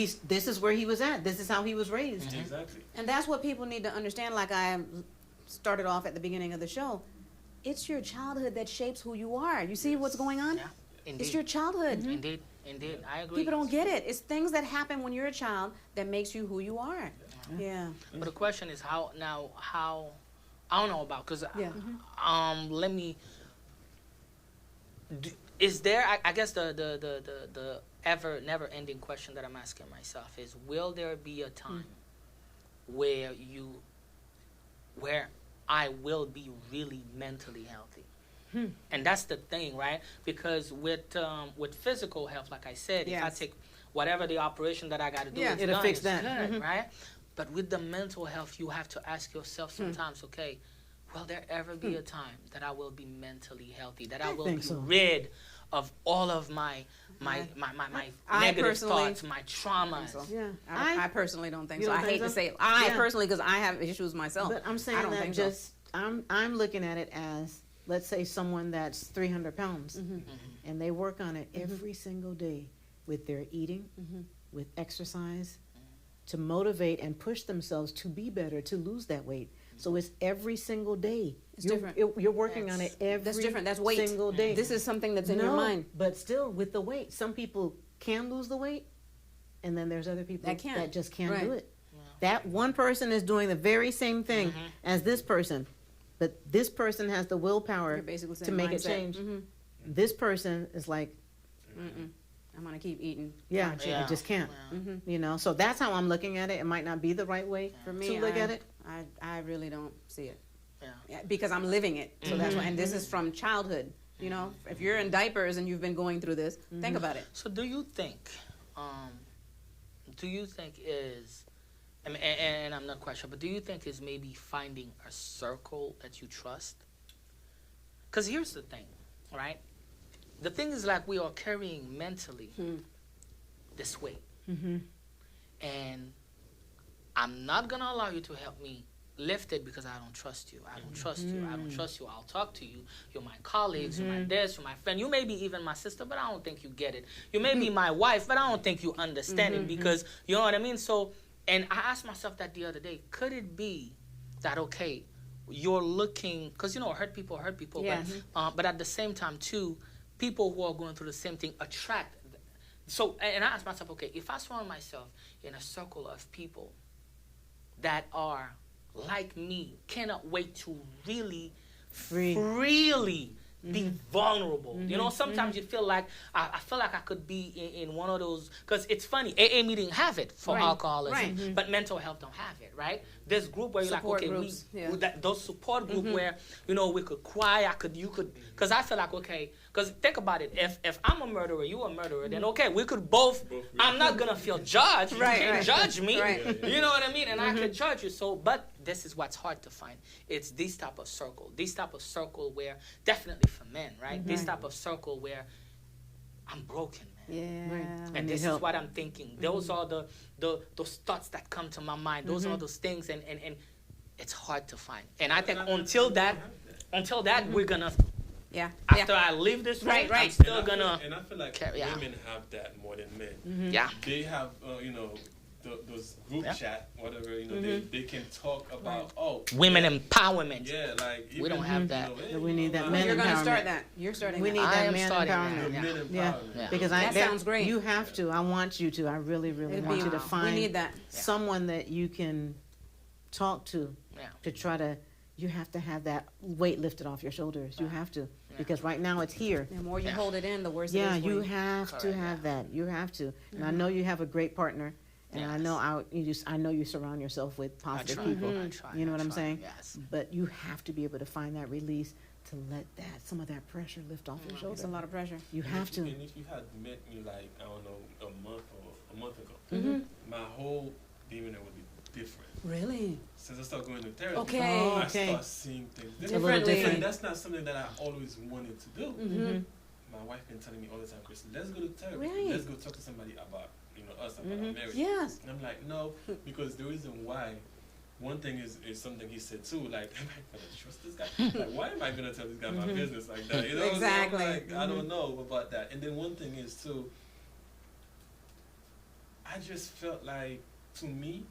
he was at. This is how he was raised. Exactly. And that's what people need to understand. Like I started off at the beginning of the show, it's your childhood that shapes who you are. You see what's going on? Yeah. Indeed. It's your childhood. Indeed. I agree. People don't get it. It's things that happen when you're a child that makes you who you are. Yeah. But the question is how I don't know about because Yeah. let me. Is there? I guess the ever never ending question that I'm asking myself is: will there be a time where I will be really mentally healthy? And that's the thing, right? Because with physical health, like I said, if I Yes. take whatever the operation that I got to do, Yeah. it's It'll done, fix it's that. good, right? But with the mental health, you have to ask yourself sometimes, okay, will there ever be a time that I will be mentally healthy, that I will think be so. rid of all of my I negative personally thoughts, my traumas? So, Yeah. I personally don't think You so. don't I think hate to so? say it. I Yeah. personally, because I have issues myself. But I'm I saying don't that think so. just I'm looking at it as, let's say someone that's 300 pounds and they work on it every single day with their eating, with exercise, to motivate and push themselves to be better, to lose that weight. So it's every single day. It's you're, different. You're working on it every That's different. That's weight. single day. This is something that's in no, your mind. but still with the weight, some people can lose the weight, and then there's other people That can't. just can't Right. do it. That one person is doing the very same thing as this person, but this person has the willpower You're basically to saying make mindset. a change. Mhm. This person is like, I'm gonna keep eating. yeah, fried I chicken. just can't. Mm-hmm. You know, so that's how I'm looking at it. It might not be the right way For me, to look at it. I really don't see it. Yeah. Because I'm living it. So that's why. And this is from childhood. You know, if you're in diapers and you've been going through this, think about it. So do you think is, and I'm not quite sure, but do you think is maybe finding a circle that you trust? Because here's the thing, right? The thing is like we are carrying mentally this weight. And I'm not going to allow you to help me lift it because I don't trust you. I don't trust you. I don't trust you. I'll talk to you. You're my colleagues. You're my this. You're my friend. You may be even my sister, but I don't think you get it. You may be my wife, but I don't think you understand it because, you know what I mean? So, and I asked myself that the other day. Could it be that, okay, you're looking, because, you know, hurt people, Yes. but at the same time, too, people who are going through the same thing attract. So, and I asked myself, okay, if I surround myself in a circle of people that are like me, cannot wait to really freely be vulnerable. You know, sometimes you feel like, I feel like I could be in one of those, because it's funny, AA meeting have it for Right. alcoholism, but mental health don't have it, right? This group where you're Support like, okay, groups, yeah. those support group where, you know, we could cry, you could, because I feel like, okay, because think about it, if I'm a murderer, you a murderer, then okay, we could both I'm not going to feel judged. Right, You can't right. judge me. Right. You know what I mean? And I could judge you. So, but this is what's hard to find. It's this type of circle where, definitely for men, right? This type of circle where I'm broken, man. Yeah. Right. And need this is help. what I'm thinking. Those are those thoughts that come to my mind. Those are those things, and it's hard to find. And I think until that, we're gonna Yeah. After I leave this Right, room, right. I'm still And I feel- gonna. And I feel like Yeah. women have that more than men. Yeah. They have, those group Yeah. chat, whatever, they can talk about, Women empowerment. yeah, like We don't have that. We need that like, men You're going to empowerment. start that. You're starting We that. need I that am man starting empowerment. that. men Yeah, empowerment. Yeah. because That sounds great. You have to. I want you to. I really, really It'd want be- you to we find need that. someone that you can talk to Yeah. to try to. You have to have that weight lifted off your shoulders. You have to, because right now it's here. The more you Yeah. hold it in, the worse Yeah, it is for you you. have to Correct, have yeah. that. You have to. And I know you have a great partner, and I Yes. know I know you surround yourself with I positive try. people. I try. You know I what I'm try, saying? Yes. But you have to be able to find that release to let some of that pressure lift off your It's shoulder. a lot of pressure. You have to. And if you had met me like, I don't know, a month ago, Mm-hmm. my whole demeanor would be different. Really? Since I started going to therapy, Okay. Oh, I okay. start seeing things It's a little differently. different. And that's not something that I always wanted to do. Mm-hmm. My wife been telling me all the time, Chris, let's go to therapy. Right. Let's go talk to somebody about, us, about our marriage. Yes. And I'm like, no, because the reason why, one thing is something he said too, like, am I gonna trust this guy? Like, why am I gonna tell this guy my business like that? You know, Exactly. So I'm like, I don't know about that. And then one thing is too, I just felt like, to me,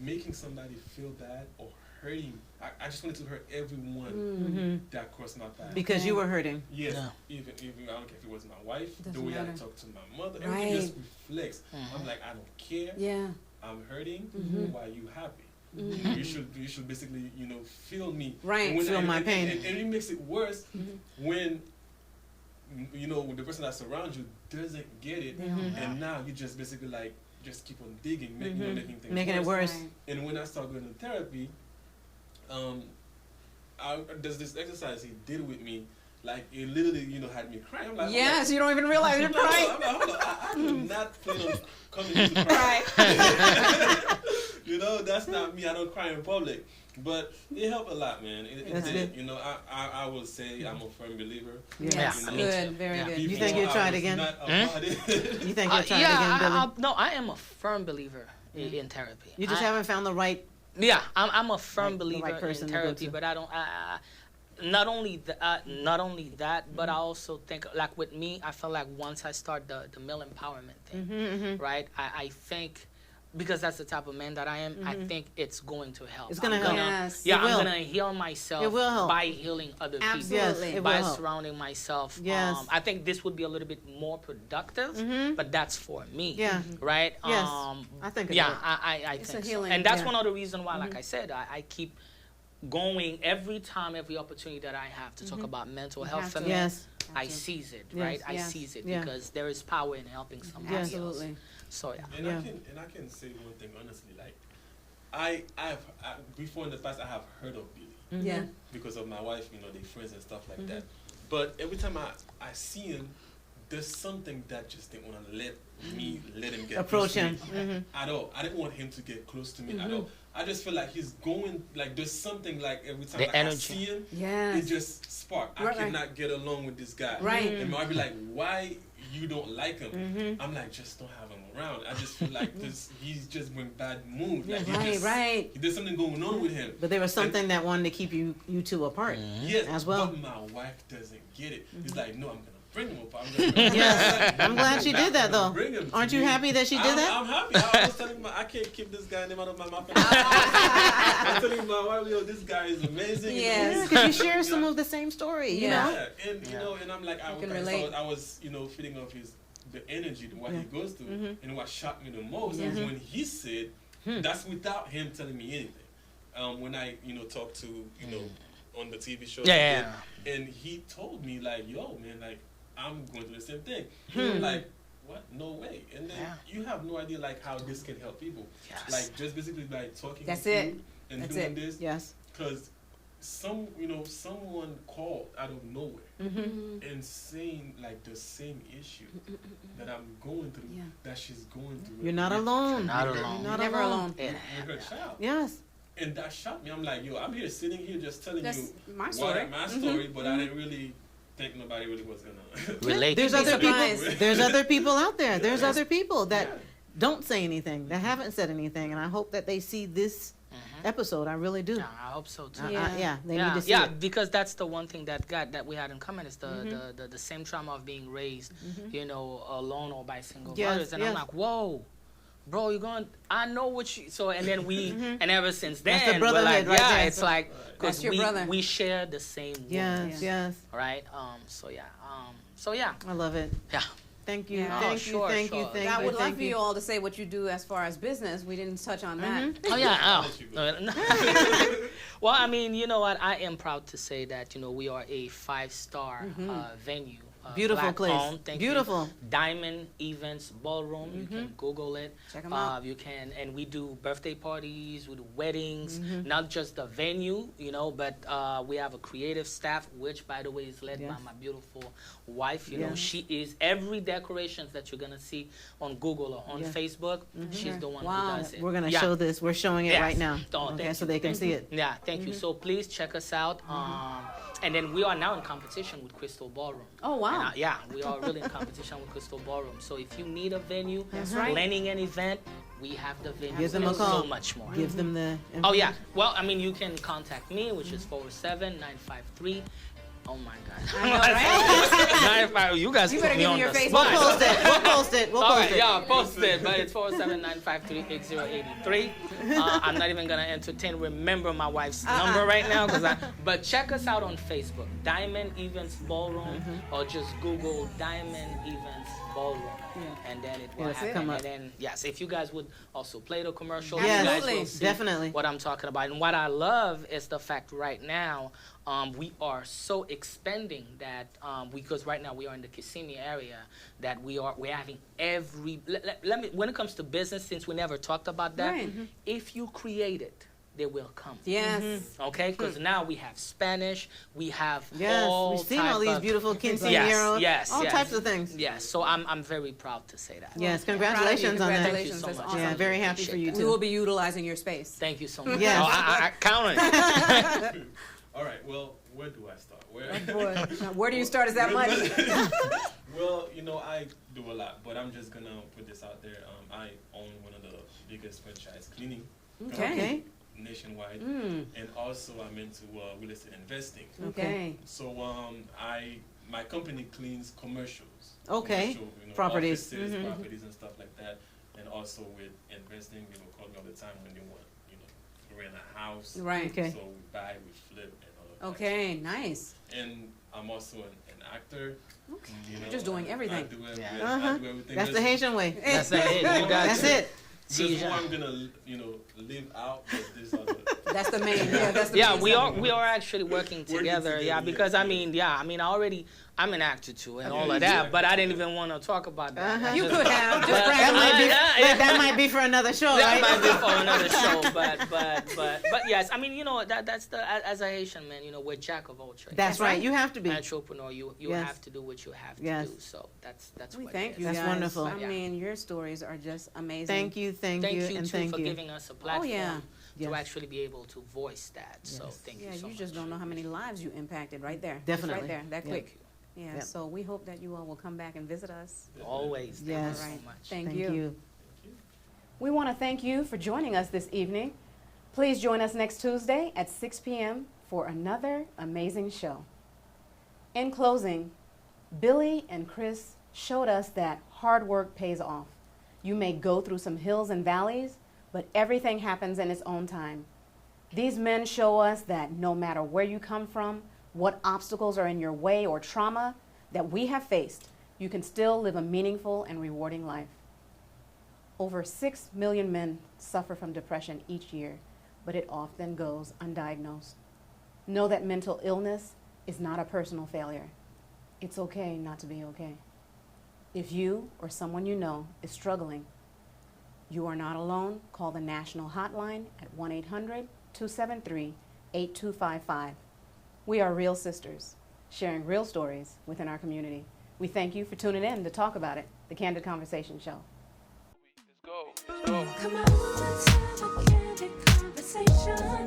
making somebody feel bad or hurting, I just wanted to hurt everyone Mhm. that crossed my path. Because you were hurting. Yes, Yeah. even I don't care if it was my wife, the Doesn't way I matter. talk to my mother, Right. everything just reflects. Mhm. I'm like, I don't care. Yeah. I'm hurting. Mhm. Why are you happy? Mhm. You should basically feel me. Right. And when- Feel my pain. And it makes it worse when when the person that surrounds you doesn't get it, Mhm. and now you just basically like just keep on digging, making things Making it worse. Right. And when I started going to therapy, there's this exercise he did with me, like it literally, had me crying. I'm like, Yes, you don't even realize you're hold on, crying. I'm like, hold on, I do not plan on coming here to cry. That's not me. I don't cry in public, but it helped a lot, man. It That's did. good. I would say I'm a firm believer. Yes. Yeah, You me know, too. Good, very Yeah. good. You before think you'll I try it was again? not about it. You think you'll try it yeah, again, Billy? no, I am a firm believer in therapy. You just I- haven't found the right. Yeah, I'm a firm Right, the believer right person in to go therapy, to. but I don't. Not only that, but I also think, like with me, I feel like once I start the male empowerment thing, right? I think, because that's the type of man that I am, I think it's going to help. It's gonna I'm help. Yes. Yeah, It will. I'm gonna heal myself It will help. by healing other people. Absolutely. Yes, it By will help. surrounding myself. Yes. I think this would be a little bit more productive, but that's for me. Yeah. Right? Yes. I think it Yeah, will. I It's think a so. healing, And that's yeah. one of the reasons why, like I said, I keep going every opportunity that I have to talk about mental health have for to. men. Yes. I seize it, Yes. right? I Yes. seize it Yeah. because there is power in helping somebody else. Absolutely. So yeah. And Yeah. I can say one thing honestly, like before in the past I have heard of Billy Yeah. because of my wife, they friends and stuff like that. But every time I see him, there's something that just didn't want to let him get Approach close to him. me at all. I didn't want him to get close to me at all. I just feel like he's going, like there's something like every time The like, I energy. see him, Yes. it just spark. I Right. cannot get along with this guy. Right. And I'll be like, why you don't like him? I'm like, just don't have him around. I just feel like he's just in bad mood. Like, he Right, just- right. There's something going on with him. But there was something that wanted to keep you two apart. Yes, As well. but my wife doesn't get it. He's like, no, I'm gonna bring him up. I'm gonna Yes. I'm glad she did that, I'm gonna though. bring him to Aren't you me. happy that she did that? I'm happy. I was telling I can't keep this guy name out of my mouth. I'm telling my wife, this guy is amazing. Yes. Yeah, because you share some of the same story, you Yeah. know? Yeah, and and I'm like, You can okay, relate. so I was feeding off the energy, what he goes through, Mm-hmm. and what shocked me the most is when he said, that's without him telling me anything. When I talked to on the TV show, Yeah. and he told me like, yo, man, like I'm going through the same thing. I'm like, what? No way. And then you have no idea like how this can help people. Yes. Like just basically like talking. That's to it. you and That's doing it. this. Yes. Because someone called out of nowhere and saying like the same issue that I'm going through, Yeah. that she's going through. You're not with- alone. Not with her- alone. Not Never alone. Yeah. with her child. Yes. And that shocked me. I'm like, yo, I'm here sitting here just telling That's you my story. my story, but I didn't really think nobody really was gonna Relate. There's You'd be other people. surprised. There's other people out there. There's other people that Yeah. don't say anything, that haven't said anything, and I hope that they see this episode. I really do. Yeah, I hope so too. Yeah, they need Yeah, to see yeah, it. because that's the one thing that we had in common is the same trauma of being raised, alone or by single Yes, mothers, and yes. I'm like, whoa, bro, you're going. I know what you. So and then we and ever since then, That's the we're like, brotherhood right yeah, there. it's like That's because your brother. we share the same wound, Yes. right? So yeah, I love it. yeah. Thank you. Yeah. Thank Oh, you. sure, Thank you. sure. Thank I you. would love Thank for you all to say what you do as far as business. We didn't touch on that. Oh yeah. I'll Oh. let you go. Well, I mean, you know what? I am proud to say that we are a 5-star venue. Beautiful Black place. owned, thank you. Beautiful. Diamond Events Ballroom. You can Google it. Check 'em out. You can, and we do birthday parties, we do weddings, not just the venue, but we have a creative staff, which, by the way, is led by Yes. my beautiful wife. You know, Yes. she is every decorations that you're gonna see on Google or on Yes. Facebook. She's the one Wow. who does it. We're gonna Yeah. show this. We're showing it Yes. right now. Oh, Okay, thank so you. they can see it. Yeah, thank you. So please check us out. And then we are now in competition with Crystal Ballroom. Oh, wow. And, yeah, we are really in competition with Crystal Ballroom. So if you need a venue, right. planning an event, we have the venue. Give them a and call. so much more. Give them the. Oh yeah. Well, I mean, you can contact me, which is 407-953. Oh my God. I know, right? 95. You guys You put better me give on me your the Facebook. spot. We'll post it. We'll post it. We'll All post right, it. yeah, post it, but it's 407-953-8083. I'm not even gonna remember my wife's number right now, but check us out on Facebook, Diamond Events Ballroom, or just Google Diamond Events Ballroom, and then it will Yes, happen. come up. And then yes, if you guys would also play the commercial, Yes, you guys Absolutely. will see definitely. what I'm talking about. And what I love is the fact right now. We are so expanding that because right now we are in the Kissimmee area that we're having every let me when it comes to business, since we never talked about that, Right. if you create it, they will come. Yes. Okay, because now we have Spanish, we have Yes, all we've seen all type these of- beautiful quinceañeros, yes, all yes. types of things. Yes, so I'm very proud to say that. Yes, Proud of you. congratulations on that. Congratulations. Thank you so That's much. Yeah, awesome. very happy for you We will too. be utilizing your space. Thank you so much. Yes. No, I count on it. All right. Well, where do I start? Now, where do you start? Is that much? Well, I do a lot, but I'm just gonna put this out there. I own one of the biggest franchise cleaning Okay. nationwide, Mm. and also I'm into real estate investing. Okay. So my company cleans commercials. Okay. Commercial, Properties. offices, Mhm. properties and stuff like that, and also with investing, call me all the time when they want, to rent a house. Right. Okay. So we buy, we flip, and all of that. Okay. Nice. And I'm also an actor. Okay. You know, Just doing everything. I do, Yeah. I Uh-huh. do everything. That's the Haitian way. That's it. You got That's it. it. There's more I'm gonna, live out, but this other. That's the main. Yeah. That's the Yeah, main we stuff. are actually working together. Yeah, together, because yeah. I'm an actor too and all Yeah, of that, exactly. but I didn't even want to talk about that. Uh-huh. I You just- could have. Just But- brag That on might be. it. That might be for another show, That right? might be for another show, but yes, I mean, that's as a Haitian man, we're jack of all trades. That's right. You have to be. Entrepreneur, you Yes. have to do what you have to Yes. do. So that's We what thank it you is. That's guys. wonderful. I Yeah. mean, your stories are just amazing. Thank you, thank Thank you, you and too thank for you. giving us a platform yeah. Yes. to actually be able to voice that. So Yes. thank Yeah, you so you much. just don't know how many lives you impacted right there. Just Definitely. right there, that Yeah. quick. Thank you. Yeah, Yep. so we hope that you all will come back and visit us. Always. Thank Yes. you All right. so much. Thank Thank you. you. We want to thank you for joining us this evening. Please join us next Tuesday at 6 p.m. for another amazing show. In closing, Billy and Chris showed us that hard work pays off. You may go through some hills and valleys, but everything happens in its own time. These men show us that no matter where you come from, what obstacles are in your way or trauma that we have faced, you can still live a meaningful and rewarding life. Over 6 million men suffer from depression each year, but it often goes undiagnosed. Know that mental illness is not a personal failure. It's okay not to be okay. If you or someone you know is struggling, you are not alone. Call the national hotline at 1-800-273-8255. We are real sisters, sharing real stories within our community. We thank you for tuning in to talk about it, the Candid Conversation Show. Let's go. Let's go. Come on, let's have a candid conversation.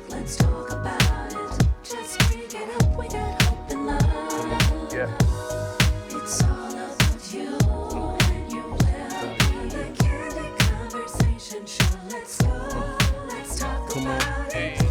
Let's talk about it. Just bring it up, we got hope and love. Yeah. It's all about you and your well-being. The Candid Conversation Show, let's go. talk Come on. about it. Yeah.